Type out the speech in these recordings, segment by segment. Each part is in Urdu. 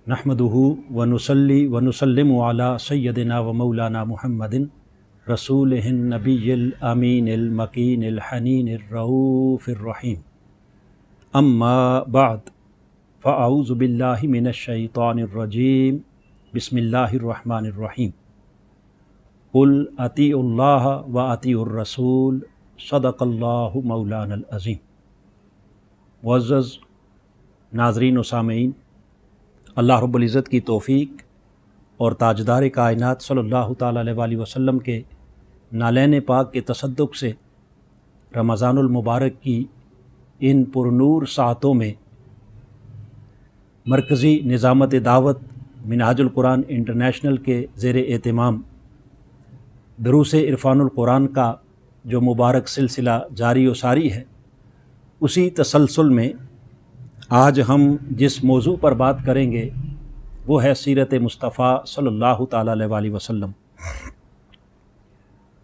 نحمدہ ونصلی ونسلم علی سیدنا و مولانا محمد رسولہ النبی الامین المکین الحنین الرؤوف الرحیم اما بعد فاعوذ باللہ من الشیطان الرجیم بسم اللہ الرحمن الرحیم قل اطیعوا اللہ و اطیعوا الرسول صدق اللہ مولانا العظیم۔ معزز ناظرین و سامعین، اللہ رب العزت کی توفیق اور تاجدار کائنات صلی اللہ تعالیٰ علیہ وآلہ وسلم کے نالین پاک کے تصدق سے رمضان المبارک کی ان پرنور ساعتوں میں مرکزی نظامت دعوت منہاج القرآن انٹرنیشنل کے زیر اہتمام دروس عرفان القرآن کا جو مبارک سلسلہ جاری و ساری ہے، اسی تسلسل میں آج ہم جس موضوع پر بات کریں گے وہ ہے سیرت مصطفیٰ صلی اللہ تعالیٰ علیہ وآلہ وسلم۔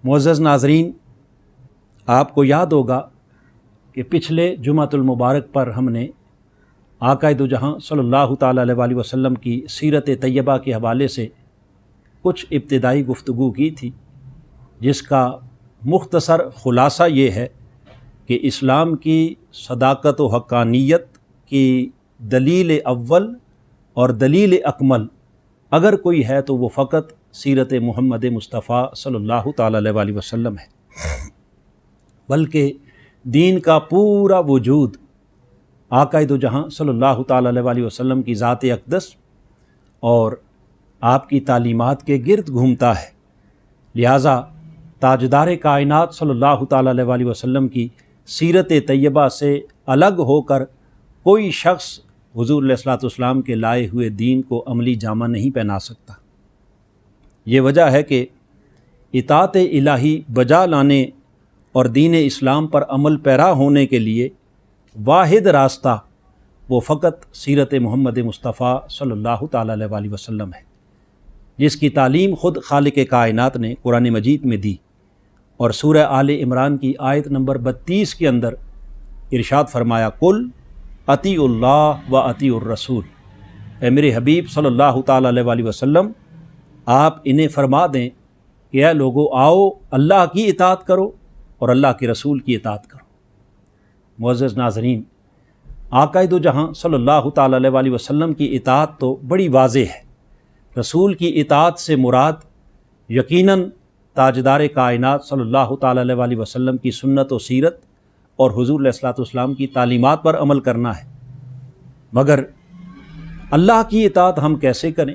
معزز ناظرین، آپ کو یاد ہوگا کہ پچھلے جمعۃ المبارک پر ہم نے آقا دو جہاں صلی اللہ تعالیٰ علیہ وآلہ وسلم کی سیرت طیبہ کے حوالے سے کچھ ابتدائی گفتگو کی تھی، جس کا مختصر خلاصہ یہ ہے کہ اسلام کی صداقت و حقانیت کی دلیل اول اور دلیل اکمل اگر کوئی ہے تو وہ فقط سیرت محمد مصطفیٰ صلی اللہ تعالیٰ علیہ وآلہ وسلم ہے، بلکہ دین کا پورا وجود آقا دو جہاں صلی اللہ تعالیٰ علیہ وآلہ وسلم کی ذات اقدس اور آپ کی تعلیمات کے گرد گھومتا ہے۔ لہٰذا تاجدار کائنات صلی اللہ تعالیٰ علیہ وآلہ وسلم کی سیرت طیبہ سے الگ ہو کر کوئی شخص حضور علیہ الصلوۃ والسلام کے لائے ہوئے دین کو عملی جامہ نہیں پہنا سکتا۔ یہ وجہ ہے کہ اطاعت الہی بجا لانے اور دین اسلام پر عمل پیرا ہونے کے لیے واحد راستہ وہ فقط سیرت محمد مصطفیٰ صلی اللہ تعالیٰ علیہ وآلہ وسلم ہے، جس کی تعلیم خود خالق کائنات نے قرآن مجید میں دی، اور سورہ آل عمران کی آیت نمبر 32 کے اندر ارشاد فرمایا، قل اطیعوا اللہ و اطیعوا الرسول۔ اے میرے حبیب صلی اللہ تعالیٰ علیہ وآلہ وسلم، آپ انہیں فرما دیں کہ اے لوگو، آؤ اللہ کی اطاعت کرو اور اللہ کے رسول کی اطاعت کرو۔ معزز ناظرین، آقا دو جہاں صلی اللہ تعالیٰ علیہ وآلہ وسلم کی اطاعت تو بڑی واضح ہے۔ رسول کی اطاعت سے مراد یقیناً تاجدار کائنات صلی اللہ تعالیٰ علیہ وآلہ وسلم کی سنت و سیرت اور حضور علیہ الصلوۃ والسلام کی تعلیمات پر عمل کرنا ہے، مگر اللہ کی اطاعت ہم کیسے کریں؟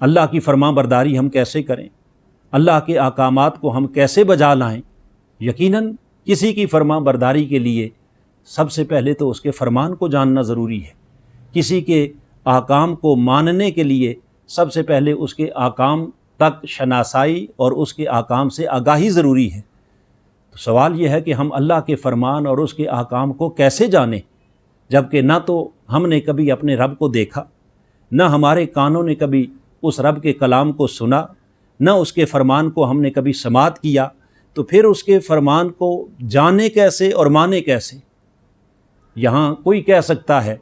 اللہ کی فرمان برداری ہم کیسے کریں؟ اللہ کے احکامات کو ہم کیسے بجا لائیں؟ یقیناً کسی کی فرمان برداری کے لیے سب سے پہلے تو اس کے فرمان کو جاننا ضروری ہے، کسی کے احکام کو ماننے کے لیے سب سے پہلے اس کے احکام تک شناسائی اور اس کے احکام سے آگاہی ضروری ہے۔ تو سوال یہ ہے کہ ہم اللہ کے فرمان اور اس کے احکام کو کیسے جانیں، جبکہ نہ تو ہم نے کبھی اپنے رب کو دیکھا، نہ ہمارے کانوں نے کبھی اس رب کے کلام کو سنا، نہ اس کے فرمان کو ہم نے کبھی سماعت کیا، تو پھر اس کے فرمان کو جانے کیسے اور مانے کیسے؟ یہاں کوئی کہہ سکتا ہے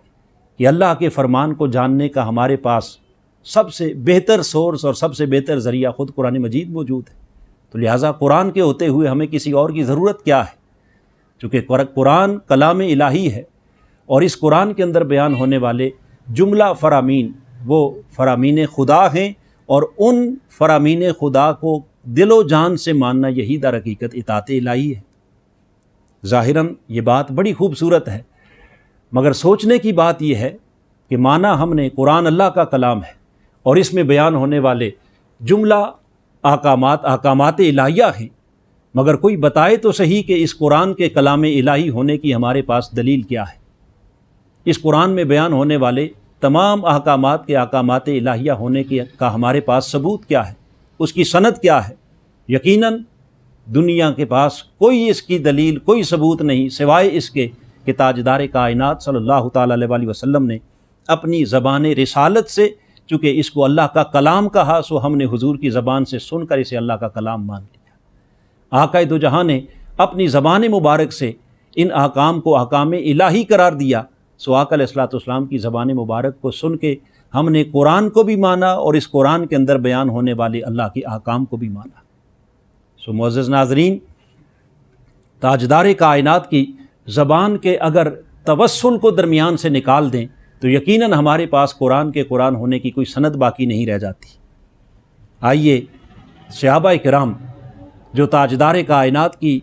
کہ اللہ کے فرمان کو جاننے کا ہمارے پاس سب سے بہتر سورس اور سب سے بہتر ذریعہ خود قرآن مجید موجود ہے، تو لہٰذا قرآن کے ہوتے ہوئے ہمیں کسی اور کی ضرورت کیا ہے؟ چونکہ قرآن کلام الہی ہے، اور اس قرآن کے اندر بیان ہونے والے جملہ فرامین وہ فرامین خدا ہیں، اور ان فرامین خدا کو دل و جان سے ماننا یہی در حقیقت اطاعت الہی ہے۔ ظاہراً یہ بات بڑی خوبصورت ہے، مگر سوچنے کی بات یہ ہے کہ مانا ہم نے قرآن اللہ کا کلام ہے اور اس میں بیان ہونے والے جملہ احکامات الہیہ ہیں، مگر کوئی بتائے تو صحیح کہ اس قرآن کے کلام الہی ہونے کی ہمارے پاس دلیل کیا ہے؟ اس قرآن میں بیان ہونے والے تمام احکامات کے احکامات الہیہ ہونے کا ہمارے پاس ثبوت کیا ہے؟ اس کی سند کیا ہے؟ یقیناً دنیا کے پاس کوئی اس کی دلیل، کوئی ثبوت نہیں سوائے اس کے کہ تاجدار کائنات صلی اللہ تعالیٰ علیہ وآلہ وسلم نے اپنی زبان رسالت سے، چونکہ اس کو اللہ کا کلام کہا، سو ہم نے حضور کی زبان سے سن کر اسے اللہ کا کلام مان لیا۔ آقا دو جہاں نے اپنی زبان مبارک سے ان احکام کو احکام الہی قرار دیا، سو آقا علیہ الصلوۃ والسلام کی زبان مبارک کو سن کے ہم نے قرآن کو بھی مانا اور اس قرآن کے اندر بیان ہونے والے اللہ کے احکام کو بھی مانا۔ سو معزز ناظرین، تاجدار کائنات کی زبان کے اگر توسل کو درمیان سے نکال دیں تو یقیناً ہمارے پاس قرآن کے قرآن ہونے کی کوئی سند باقی نہیں رہ جاتی۔ آئیے صحابہ کرام جو تاجدار کائنات کی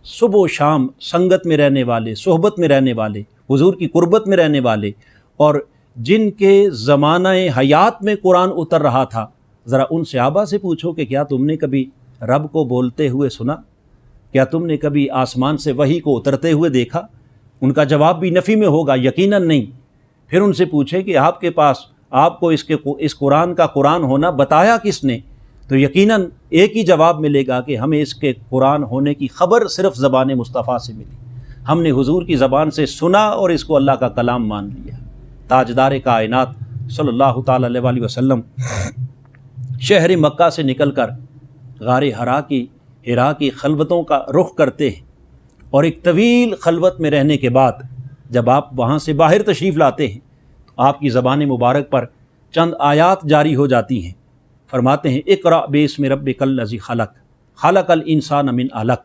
صبح و شام سنگت میں رہنے والے، صحبت میں رہنے والے، حضور کی قربت میں رہنے والے، اور جن کے زمانہ حیات میں قرآن اتر رہا تھا، ذرا ان صحابہ سے پوچھو کہ کیا تم نے کبھی رب کو بولتے ہوئے سنا؟ کیا تم نے کبھی آسمان سے وحی کو اترتے ہوئے دیکھا؟ ان کا جواب بھی نفی میں ہوگا، یقیناً نہیں۔ پھر ان سے پوچھے کہ آپ کے پاس آپ کو اس قرآن کا قرآن ہونا بتایا کس نے؟ تو یقیناً ایک ہی جواب ملے گا کہ ہمیں اس کے قرآن ہونے کی خبر صرف زبان مصطفیٰ سے ملی، ہم نے حضور کی زبان سے سنا اور اس کو اللہ کا کلام مان لیا۔ تاجدار کائنات صلی اللہ تعالی علیہ وآلہ وسلم شہر مکہ سے نکل کر غار حرا کی خلوتوں کا رخ کرتے ہیں، اور ایک طویل خلوت میں رہنے کے بعد جب آپ وہاں سے باہر تشریف لاتے ہیں تو آپ کی زبان مبارک پر چند آیات جاری ہو جاتی ہیں۔ فرماتے ہیں اقرأ باسم ربک الذی خلق خلق الانسان من علق۔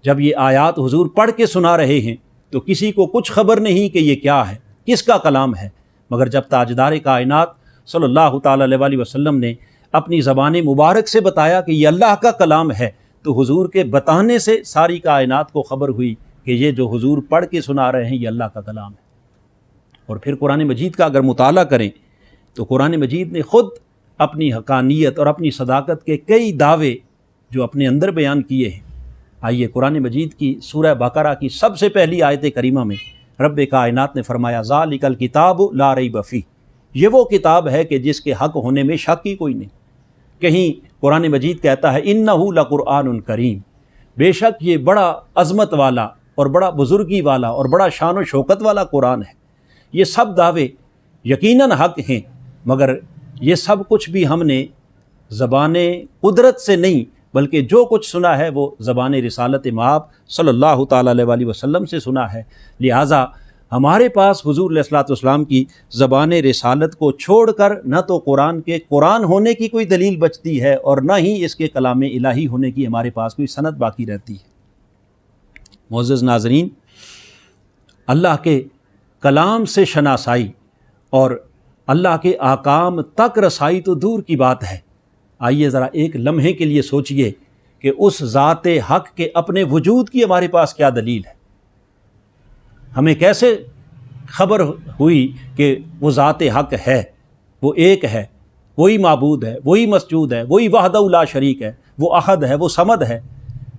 جب یہ آیات حضور پڑھ کے سنا رہے ہیں تو کسی کو کچھ خبر نہیں کہ یہ کیا ہے، کس کا کلام ہے، مگر جب تاجدار کائنات صلی اللہ تعالی علیہ وآلہ وسلم نے اپنی زبان مبارک سے بتایا کہ یہ اللہ کا کلام ہے تو حضور کے بتانے سے ساری کائنات کو خبر ہوئی کہ یہ جو حضور پڑھ کے سنا رہے ہیں یہ اللہ کا کلام ہے۔ اور پھر قرآن مجید کا اگر مطالعہ کریں تو قرآن مجید نے خود اپنی حقانیت اور اپنی صداقت کے کئی دعوے جو اپنے اندر بیان کیے ہیں۔ آئیے قرآن مجید کی سورہ بقرہ کی سب سے پہلی آیت کریمہ میں رب کائنات نے فرمایا ذالک الکتاب لا ریب فیہ، یہ وہ کتاب ہے کہ جس کے حق ہونے میں شک ہی کوئی نہیں۔ کہیں قرآن مجید کہتا ہے انہ لقرآن کریم، بے شک یہ بڑا عظمت والا اور بڑا بزرگی والا اور بڑا شان و شوکت والا قرآن ہے۔ یہ سب دعوے یقیناً حق ہیں، مگر یہ سب کچھ بھی ہم نے زبان قدرت سے نہیں بلکہ جو کچھ سنا ہے وہ زبان رسالت مآب صلی اللہ تعالیٰ علیہ وآلہ وسلم سے سنا ہے۔ لہٰذا ہمارے پاس حضور علیہ الصلوۃ والسلام کی زبان رسالت کو چھوڑ کر نہ تو قرآن کے قرآن ہونے کی کوئی دلیل بچتی ہے اور نہ ہی اس کے کلام الہی ہونے کی ہمارے پاس کوئی سند باقی رہتی ہے۔ معزز ناظرین، اللہ کے کلام سے شناسائی اور اللہ کے احکام تک رسائی تو دور کی بات ہے۔ آئیے ذرا ایک لمحے کے لیے سوچئے کہ اس ذات حق کے اپنے وجود کی ہمارے پاس کیا دلیل ہے۔ ہمیں کیسے خبر ہوئی کہ وہ ذات حق ہے، وہ ایک ہے، وہی معبود ہے، وہی مسجود ہے، وہی وحدہ لا شریک ہے، وہ احد ہے، وہ صمد ہے۔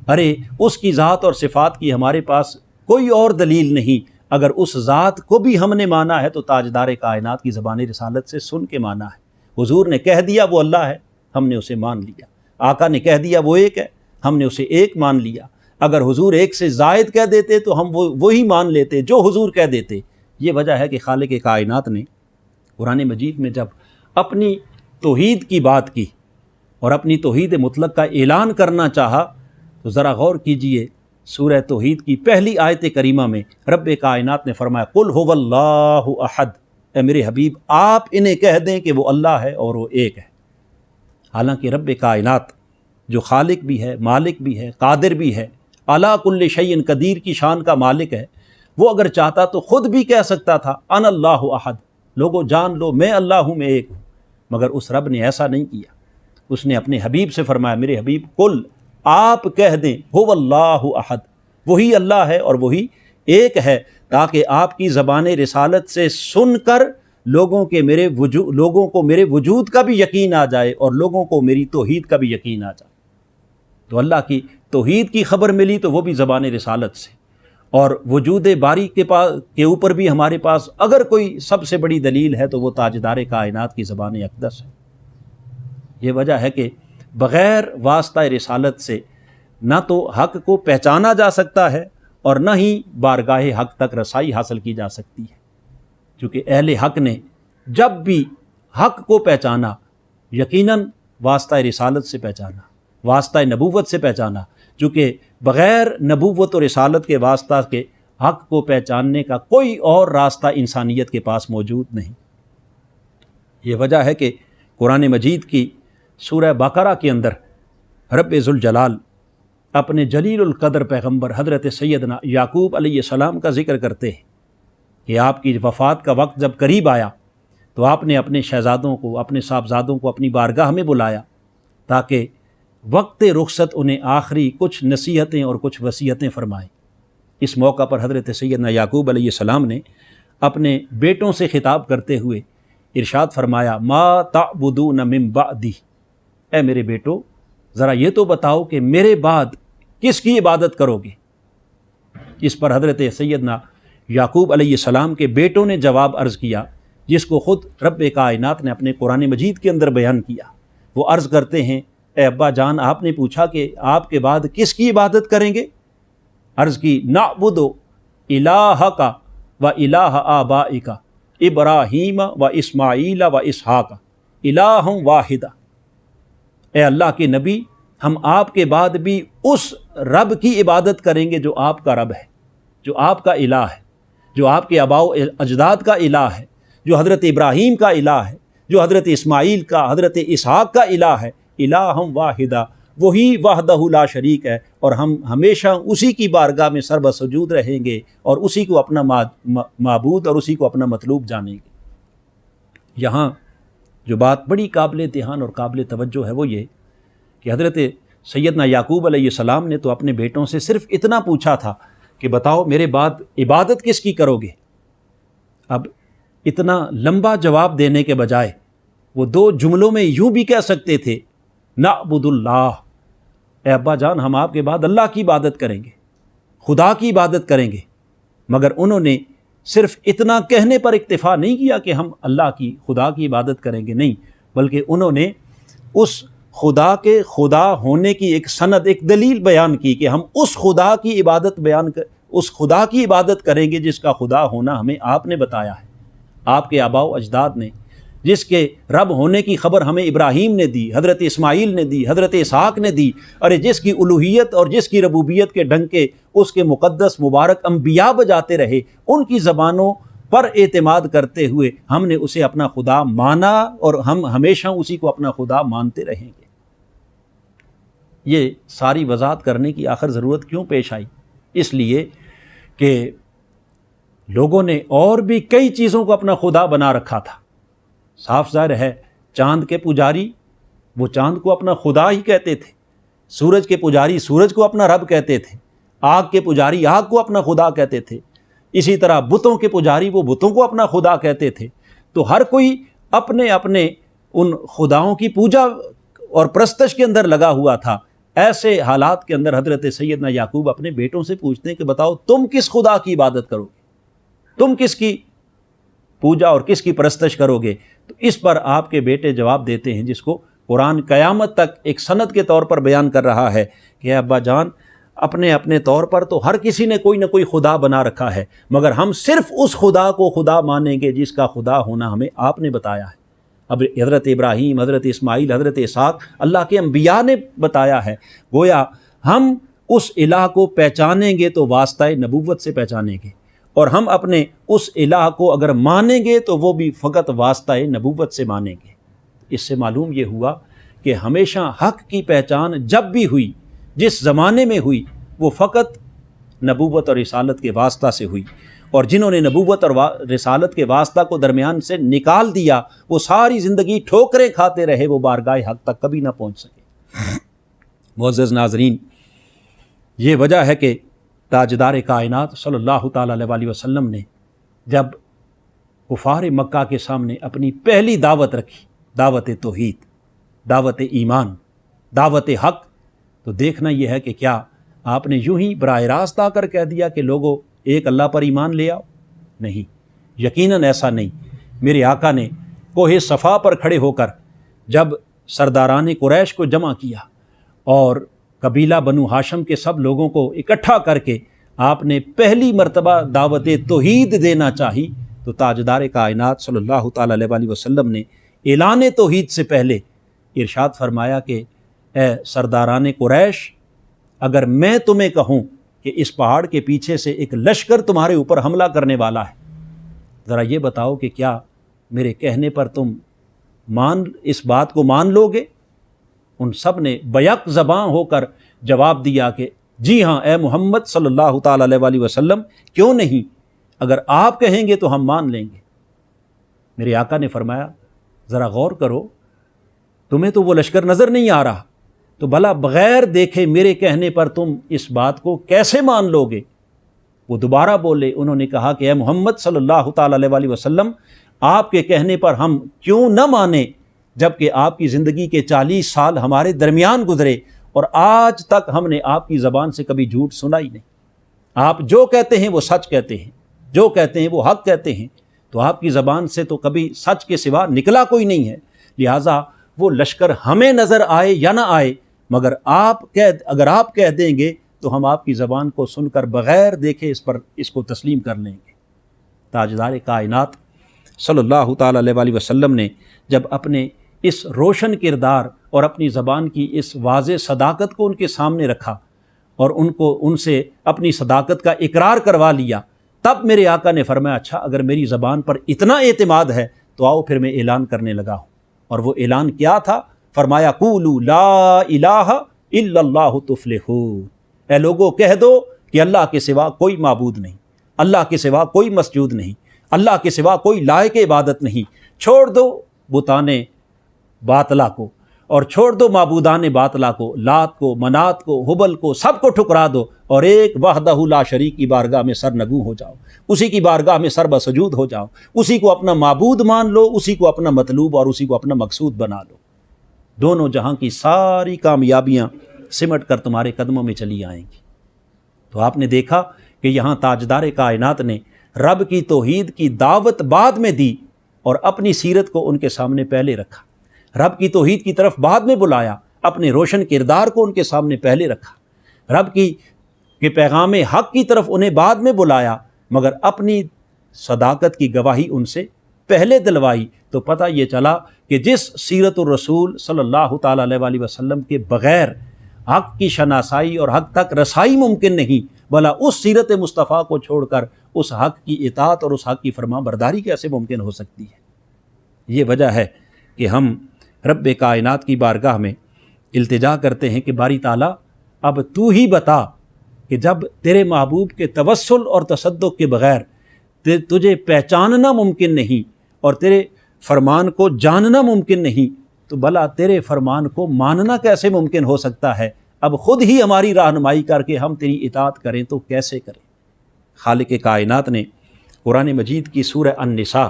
ارے اس کی ذات اور صفات کی ہمارے پاس کوئی اور دلیل نہیں۔ اگر اس ذات کو بھی ہم نے مانا ہے تو تاجدار کائنات کی زبان رسالت سے سن کے مانا ہے۔ حضور نے کہہ دیا وہ اللہ ہے، ہم نے اسے مان لیا۔ آقا نے کہہ دیا وہ ایک ہے، ہم نے اسے ایک مان لیا۔ اگر حضور ایک سے زائد کہہ دیتے تو ہم وہی مان لیتے جو حضور کہہ دیتے۔ یہ وجہ ہے کہ خالق کائنات نے قرآن مجید میں جب اپنی توحید کی بات کی اور اپنی توحید مطلق کا اعلان کرنا چاہا تو ذرا غور کیجئے، سورہ توحید کی پہلی آیت کریمہ میں رب کائنات نے فرمایا قل هو اللہ احد، اے میرے حبیب آپ انہیں کہہ دیں کہ وہ اللہ ہے اور وہ ایک ہے۔ حالانکہ رب کائنات جو خالق بھی ہے، مالک بھی ہے، قادر بھی ہے، علی کل شیء قدیر کی شان کا مالک ہے، وہ اگر چاہتا تو خود بھی کہہ سکتا تھا انا اللہ احد، لوگو جان لو میں اللہ ہوں، میں ایک ہوں، مگر اس رب نے ایسا نہیں کیا۔ اس نے اپنے حبیب سے فرمایا میرے حبیب قل آپ کہہ دیں هو اللہ احد، وہی اللہ ہے اور وہی ایک ہے، تاکہ آپ کی زبان رسالت سے سن کر لوگوں کو میرے وجود کا بھی یقین آ جائے اور لوگوں کو میری توحید کا بھی یقین آ جائے۔ تو اللہ کی توحید کی خبر ملی تو وہ بھی زبان رسالت سے، اور وجود باری کے اوپر بھی ہمارے پاس اگر کوئی سب سے بڑی دلیل ہے تو وہ تاجدار کائنات کی زبان اقدس ہے۔ یہ وجہ ہے کہ بغیر واسطہ رسالت سے نہ تو حق کو پہچانا جا سکتا ہے اور نہ ہی بارگاہ حق تک رسائی حاصل کی جا سکتی ہے۔ چونکہ اہل حق نے جب بھی حق کو پہچانا یقیناً واسطہ رسالت سے پہچانا، واسطہ نبوت سے پہچانا، چونکہ بغیر نبوت و رسالت کے واسطہ کے حق کو پہچاننے کا کوئی اور راستہ انسانیت کے پاس موجود نہیں۔ یہ وجہ ہے کہ قرآن مجید کی سورہ بقرہ کے اندر رب ذوالجلال اپنے جلیل القدر پیغمبر حضرت سیدنا یعقوب علیہ السلام کا ذکر کرتے ہیں کہ آپ کی وفات کا وقت جب قریب آیا تو آپ نے اپنے شہزادوں کو، اپنے صاحبزادوں کو اپنی بارگاہ میں بلایا تاکہ وقت رخصت انہیں آخری کچھ نصیحتیں اور کچھ وصیتیں فرمائیں۔ اس موقع پر حضرت سیدنا یعقوب علیہ السلام نے اپنے بیٹوں سے خطاب کرتے ہوئے ارشاد فرمایا، ما تعبدون من بعدی، اے میرے بیٹو ذرا یہ تو بتاؤ کہ میرے بعد کس کی عبادت کرو گے؟ اس پر حضرت سیدنا یعقوب علیہ السلام کے بیٹوں نے جواب عرض کیا، جس کو خود رب کائنات نے اپنے قرآن مجید کے اندر بیان کیا۔ وہ عرض کرتے ہیں، اے ابا جان، آپ نے پوچھا کہ آپ کے بعد کس کی عبادت کریں گے؟ عرض کی، نعبد الہک و الہ آبائک ابراہیم و اسماعیل و اسحاق الہ واحد۔ اے اللہ کے نبی، ہم آپ کے بعد بھی اس رب کی عبادت کریں گے جو آپ کا رب ہے، جو آپ کا الہ ہے، جو آپ کے آباء و اجداد کا الہ ہے، جو حضرت ابراہیم کا الہ ہے، جو حضرت اسماعیل کا، حضرت اسحاق کا الہ ہے، الہ واحدہ، وہی وحدہ لا شریک ہے، اور ہم ہمیشہ اسی کی بارگاہ میں سر بسجود رہیں گے اور اسی کو اپنا معبود اور اسی کو اپنا مطلوب جانیں گے۔ یہاں جو بات بڑی قابل دھیان اور قابل توجہ ہے وہ یہ کہ حضرت سیدنا یعقوب علیہ السلام نے تو اپنے بیٹوں سے صرف اتنا پوچھا تھا کہ بتاؤ میرے بعد عبادت کس کی کرو گے؟ اب اتنا لمبا جواب دینے کے بجائے وہ دو جملوں میں یوں بھی کہہ سکتے تھے، نعبد اللہ، اے ابا جان ہم آپ کے بعد اللہ کی عبادت کریں گے، خدا کی عبادت کریں گے۔ مگر انہوں نے صرف اتنا کہنے پر اکتفا نہیں کیا کہ ہم اللہ کی، خدا کی عبادت کریں گے، نہیں، بلکہ انہوں نے اس خدا کے خدا ہونے کی ایک سند، ایک دلیل بیان کی کہ ہم اس خدا کی عبادت کریں گے جس کا خدا ہونا ہمیں آپ نے بتایا ہے، آپ کے آباء و اجداد نے، جس کے رب ہونے کی خبر ہمیں ابراہیم نے دی، حضرت اسماعیل نے دی، حضرت اسحاق نے دی، اور جس کی الوہیت اور جس کی ربوبیت کے ڈنکے اس کے مقدس مبارک انبیاء بجاتے رہے، ان کی زبانوں پر اعتماد کرتے ہوئے ہم نے اسے اپنا خدا مانا اور ہم ہمیشہ اسی کو اپنا خدا مانتے رہیں گے۔ یہ ساری وضاحت کرنے کی آخر ضرورت کیوں پیش آئی؟ اس لیے کہ لوگوں نے اور بھی کئی چیزوں کو اپنا خدا بنا رکھا تھا۔ صاف ظاہر ہے چاند کے پجاری وہ چاند کو اپنا خدا ہی کہتے تھے، سورج کے پجاری سورج کو اپنا رب کہتے تھے، آگ کے پجاری آگ کو اپنا خدا کہتے تھے، اسی طرح بتوں کے پجاری وہ بتوں کو اپنا خدا کہتے تھے۔ تو ہر کوئی اپنے اپنے ان خداؤں کی پوجا اور پرستش کے اندر لگا ہوا تھا۔ ایسے حالات کے اندر حضرت سیدنا یعقوب اپنے بیٹوں سے پوچھتے ہیں کہ بتاؤ تم کس خدا کی عبادت کرو گے، تم کس کی پوجا اور کس کی پرستش کرو گے؟ تو اس پر آپ کے بیٹے جواب دیتے ہیں، جس کو قرآن قیامت تک ایک سند کے طور پر بیان کر رہا ہے کہ ابا جان اپنے اپنے طور پر تو ہر کسی نے کوئی نہ کوئی خدا بنا رکھا ہے، مگر ہم صرف اس خدا کو خدا مانیں گے جس کا خدا ہونا ہمیں آپ نے بتایا ہے۔ اب حضرت ابراہیم، حضرت اسماعیل، حضرت اسحاق اللہ کے انبیاء نے بتایا ہے، گویا ہم اس الہ کو پہچانیں گے تو واسطہ نبوت سے پہچانیں گے، اور ہم اپنے اس الہ کو اگر مانیں گے تو وہ بھی فقط واسطہ نبوت سے مانیں گے۔ اس سے معلوم یہ ہوا کہ ہمیشہ حق کی پہچان جب بھی ہوئی، جس زمانے میں ہوئی، وہ فقط نبوت اور رسالت کے واسطہ سے ہوئی، اور جنہوں نے نبوت اور رسالت کے واسطہ کو درمیان سے نکال دیا وہ ساری زندگی ٹھوکریں کھاتے رہے، وہ بارگاہ حق تک کبھی نہ پہنچ سکے۔ معزز ناظرین، یہ وجہ ہے کہ تاجدار کائنات صلی اللہ تعالیٰ علیہ وسلم نے جب کفار مکہ کے سامنے اپنی پہلی دعوت رکھی، دعوت توحید، دعوت ایمان، دعوت حق، تو دیکھنا یہ ہے کہ کیا آپ نے یوں ہی براہ راست آ کر کہہ دیا کہ لوگوں ایک اللہ پر ایمان لے آؤ؟ نہیں، یقیناً ایسا نہیں۔ میرے آقا نے کوہ صفا پر کھڑے ہو کر جب سرداران قریش کو جمع کیا اور قبیلہ بنو ہاشم کے سب لوگوں کو اکٹھا کر کے آپ نے پہلی مرتبہ دعوت توحید دینا چاہی، تو تاجدار کائنات صلی اللہ تعالیٰ علیہ وسلم نے اعلان توحید سے پہلے ارشاد فرمایا کہ اے سرداران قریش، اگر میں تمہیں کہوں کہ اس پہاڑ کے پیچھے سے ایک لشکر تمہارے اوپر حملہ کرنے والا ہے، ذرا یہ بتاؤ کہ کیا میرے کہنے پر تم اس بات کو مان لو گے؟ ان سب نے بیک زباں ہو کر جواب دیا کہ جی ہاں اے محمد صلی اللہ تعالیٰ علیہ وآلہ وسلم، کیوں نہیں، اگر آپ کہیں گے تو ہم مان لیں گے۔ میرے آقا نے فرمایا ذرا غور کرو، تمہیں تو وہ لشکر نظر نہیں آ رہا، تو بھلا بغیر دیکھے میرے کہنے پر تم اس بات کو کیسے مان لو گے؟ وہ دوبارہ بولے، انہوں نے کہا کہ اے محمد صلی اللہ تعالیٰ علیہ وآلہ وسلم، آپ کے کہنے پر ہم کیوں نہ مانیں، جبکہ آپ کی زندگی کے 40 سال ہمارے درمیان گزرے اور آج تک ہم نے آپ کی زبان سے کبھی جھوٹ سنا ہی نہیں۔ آپ جو کہتے ہیں وہ سچ کہتے ہیں، جو کہتے ہیں وہ حق کہتے ہیں، تو آپ کی زبان سے تو کبھی سچ کے سوا نکلا کوئی نہیں ہے، لہٰذا وہ لشکر ہمیں نظر آئے یا نہ آئے، مگر اگر آپ کہہ دیں گے تو ہم آپ کی زبان کو سن کر بغیر دیکھے اس کو تسلیم کر لیں گے۔ تاجدار کائنات صلی اللہ تعالیٰ علیہ وآلہ وسلم نے جب اپنے اس روشن کردار اور اپنی زبان کی اس واضح صداقت کو ان کے سامنے رکھا اور ان سے اپنی صداقت کا اقرار کروا لیا، تب میرے آقا نے فرمایا اچھا اگر میری زبان پر اتنا اعتماد ہے تو آؤ پھر میں اعلان کرنے لگا ہوں۔ اور وہ اعلان کیا تھا؟ فرمایا قولوا لا الہ الا اللہ تفلحون، اے لوگو کہہ دو کہ اللہ کے سوا کوئی معبود نہیں، اللہ کے سوا کوئی مسجود نہیں، اللہ کے سوا کوئی لائق عبادت نہیں، چھوڑ دو بتان باطلا کو اور چھوڑ دو معبودان باطلا کو، لات کو، منات کو، حبل کو، سب کو ٹھکرا دو اور ایک وحدہ لا شریک کی بارگاہ میں سرنگوں ہو جاؤ، اسی کی بارگاہ میں سر بسجود ہو جاؤ، اسی کو اپنا معبود مان لو، اسی کو اپنا مطلوب اور اسی کو اپنا مقصود بنا لو، دونوں جہاں کی ساری کامیابیاں سمٹ کر تمہارے قدموں میں چلی آئیں گی۔ تو آپ نے دیکھا کہ یہاں تاجدار کائنات نے رب کی توحید کی دعوت بعد میں دی اور اپنی سیرت کو ان کے سامنے پہلے رکھا، رب کی توحید کی طرف بعد میں بلایا، اپنے روشن کردار کو ان کے سامنے پہلے رکھا، رب کے پیغام حق کی طرف انہیں بعد میں بلایا، مگر اپنی صداقت کی گواہی ان سے پہلے دلوائی۔ تو پتہ یہ چلا کہ جس سیرت الرسول صلی اللہ تعالیٰ علیہ وآلہ وسلم کے بغیر حق کی شناسائی اور حق تک رسائی ممکن نہیں، بھلا اس سیرت مصطفیٰ کو چھوڑ کر اس حق کی اطاعت اور اس حق کی فرمان برداری کیسے ممکن ہو سکتی ہے؟ یہ وجہ ہے کہ ہم رب کائنات کی بارگاہ میں التجا کرتے ہیں کہ باری تعالیٰ اب تو ہی بتا کہ جب تیرے محبوب کے توسل اور تصدق کے بغیر تجھے پہچاننا ممکن نہیں اور تیرے فرمان کو جاننا ممکن نہیں، تو بھلا تیرے فرمان کو ماننا کیسے ممکن ہو سکتا ہے؟ اب خود ہی ہماری رہنمائی کر کے ہم تیری اطاعت کریں تو کیسے کریں؟ خالق کائنات نے قرآن مجید کی سورہ النساء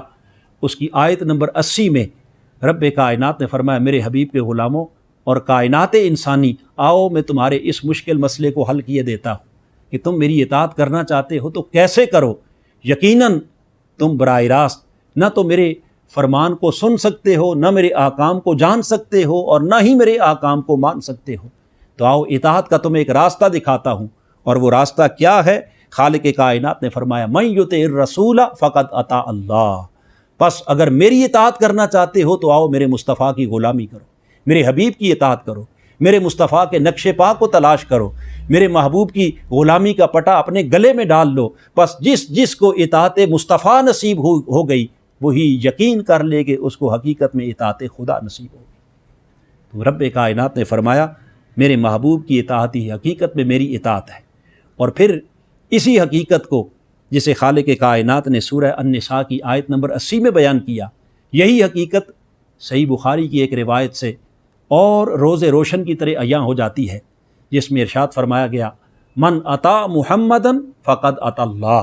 اس کی آیت نمبر 80 میں رب کائنات نے فرمایا میرے حبیب کے غلاموں اور کائنات انسانی، آؤ میں تمہارے اس مشکل مسئلے کو حل کیے دیتا ہوں کہ تم میری اطاعت کرنا چاہتے ہو تو کیسے کرو۔ یقیناً تم براہ راست نہ تو میرے فرمان کو سن سکتے ہو، نہ میرے احکام کو جان سکتے ہو اور نہ ہی میرے احکام کو مان سکتے ہو، تو آؤ اطاعت کا تمہیں ایک راستہ دکھاتا ہوں۔ اور وہ راستہ کیا ہے؟ خالق کائنات نے فرمایا من یطع الرسول فقد اطاع اللہ، پس اگر میری اطاعت کرنا چاہتے ہو تو آؤ میرے مصطفیٰ کی غلامی کرو، میرے حبیب کی اطاعت کرو، میرے مصطفیٰ کے نقش پا کو تلاش کرو، میرے محبوب کی غلامی کا پٹا اپنے گلے میں ڈال لو۔ پس جس کو اطاعت مصطفیٰ نصیب ہو گئی وہی یقین کر لے کہ اس کو حقیقت میں اطاعت خدا نصیب ہوگی۔ تو رب کائنات نے فرمایا میرے محبوب کی اطاعت ہی حقیقت میں میری اطاعت ہے، اور پھر اسی حقیقت کو جسے خالق کائنات نے سورہ النساء کی آیت نمبر 80 میں بیان کیا، یہی حقیقت صحیح بخاری کی ایک روایت سے اور روز روشن کی طرح عیاں ہو جاتی ہے، جس میں ارشاد فرمایا گیا من اطاع محمدن فقد اطاع اللہ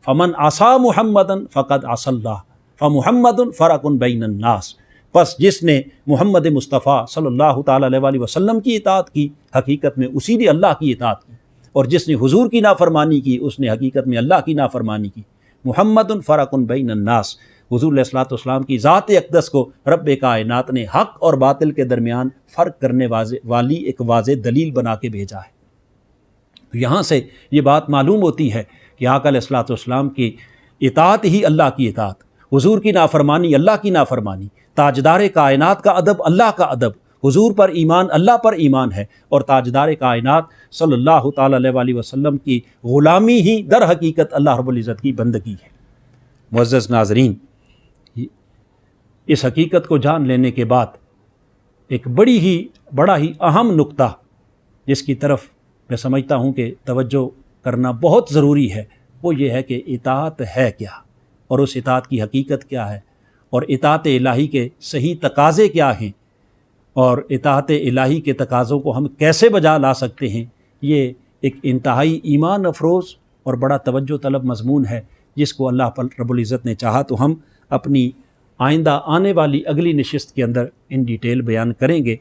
فمن عصا محمدن فقد عصا اللہ فمحمد فرق بین الناس، پس جس نے محمد مصطفیٰ صلی اللہ تعالیٰ علیہ وآلہ وسلم کی اطاعت کی حقیقت میں اسی نے اللہ کی اطاعت کی، اور جس نے حضور کی نافرمانی کی اس نے حقیقت میں اللہ کی نافرمانی کی۔ محمد فرق بین الناس، حضور علیہ الصلوۃ والسلام کی ذات اقدس کو رب کائنات نے حق اور باطل کے درمیان فرق کرنے والی ایک واضح دلیل بنا کے بھیجا ہے۔ تو یہاں سے یہ بات معلوم ہوتی ہے کہ آقا علیہ الصلوۃ والسلام کی اطاعت ہی اللہ کی اطاعت، حضور کی نافرمانی اللہ کی نافرمانی، تاجدار کائنات کا ادب اللہ کا ادب، حضور پر ایمان اللہ پر ایمان ہے، اور تاجدار کائنات صلی اللہ تعالیٰ علیہ وسلم کی غلامی ہی در حقیقت اللہ رب العزت کی بندگی ہے۔ معزز ناظرین، اس حقیقت کو جان لینے کے بعد ایک بڑا ہی اہم نقطہ جس کی طرف میں سمجھتا ہوں کہ توجہ کرنا بہت ضروری ہے، وہ یہ ہے کہ اطاعت ہے کیا، اور اس اطاعت کی حقیقت کیا ہے، اور اطاعت الہی کے صحیح تقاضے کیا ہیں، اور اطاعت الہی کے تقاضوں کو ہم کیسے بجا لا سکتے ہیں۔ یہ ایک انتہائی ایمان افروز اور بڑا توجہ طلب مضمون ہے، جس کو اللہ رب العزت نے چاہا تو ہم اپنی آئندہ آنے والی اگلی نشست کے اندر ان ڈیٹیل بیان کریں گے۔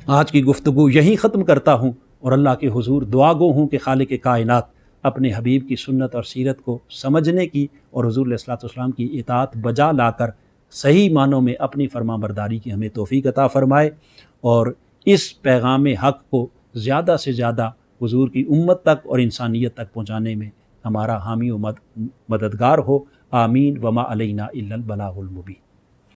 آج کی گفتگو یہیں ختم کرتا ہوں، اور اللہ کے حضور دعا گو ہوں کہ خالق کائنات اپنے حبیب کی سنت اور سیرت کو سمجھنے کی اور حضور علیہ الصلوۃ والسلام کی اطاعت بجا لا کر صحیح معنوں میں اپنی فرما برداری کی ہمیں توفیق عطا فرمائے، اور اس پیغام حق کو زیادہ سے زیادہ حضور کی امت تک اور انسانیت تک پہنچانے میں ہمارا حامی و مددگار ہو۔ آمین۔ وما علینا الا البلاغ المبین۔